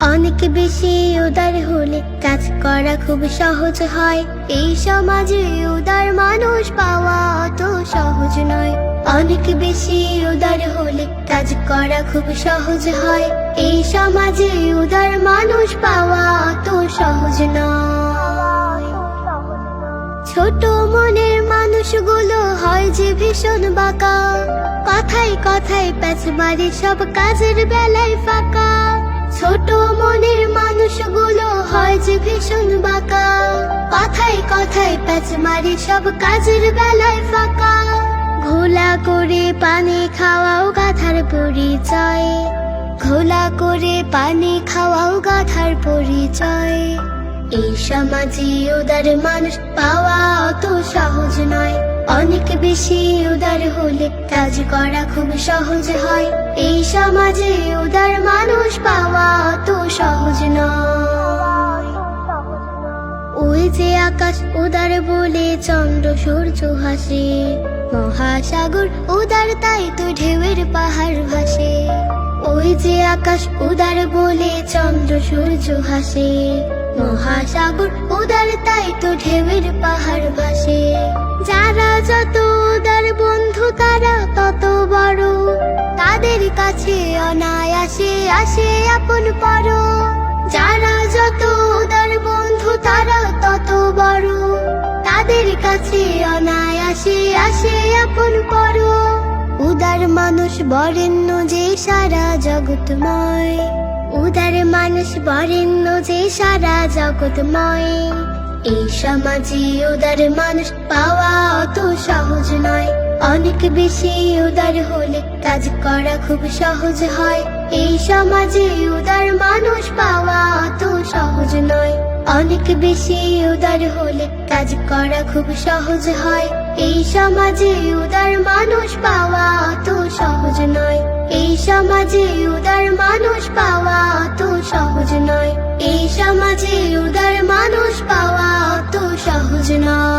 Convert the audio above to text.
অনেক বেশি উদার হলে কাজ করা খুব সহজ হয়। এই সমাজে উদার মানুষ পাওয়া অত সহজ নয়। অনেক বেশি উদার হলে কাজ করা খুব সহজ হয়। এই সমাজে উদার মানুষ পাওয়া অত সহজ নয়। ছোট মনের মানুষগুলো হয় যে ভীষণ বাঁকা, কথায় কথায় প্যাচ মারে সব কাজের বেলায় ফাঁকা। ছোট মনের মানুষগুলো হয় যে ভীষণ বাঁকা, কথায় কথায় প্যাচ মারে সব কাজের বেলায় ফাঁকা। ঘোলা করে পানি খাওয়াও গাধার পরিচয়, ঘোলা করে পানি খাওয়াও গাধার পরিচয়। এই সমাজে উদার মানুষ পাওয়া অত সহজ নয়। অনেক বেশি উদার হলে কাজ করা খুব সহজ হয়। এই সমাজে উদার মানুষ পাওয়া অত সহজ নয়। ওই যে আকাশ উদার বলে চন্দ্র সূর্য হাসে, মহাসাগর উদার তাই তো ঢেউয়ের পাহাড় ভাসে। ওই যে আকাশ উদার বলে চন্দ্র সূর্য হাসে, মহাসাগর উদার তাই তো ঢেউয়ের পাহাড় ভাসে। যারা যত উদার বন্ধু তারা তত বড়, তাদের কাছে অনায়াসে আসে আপন পর। যারা যত উদার বন্ধু তারা তত বড়, তাদের কাছে অনায়াসে আসে আপন পর। উদার মানুষ বরেণ্য যে সারা জগৎময়, উদার মানুষ বরেণ্য যে সারা জগৎময়। এই সমাজে উদার মানুষ পাওয়া অত সহজ নয়। অনেক বেশি উদার হলে কাজ করা খুব সহজ হয়। এই সমাজে উদার মানুষ পাওয়া অত সহজ নয়। অনেক বেশি উদার হলে কাজ করা খুব সহজ হয়। এই সমাজে উদার মানুষ পাওয়া অত সহজ নয়। এই সমাজে উদার মানুষ পাওয়া অত সহজ নয়। এই সমাজে উদার মানুষ পাওয়া অত সহজ নয়।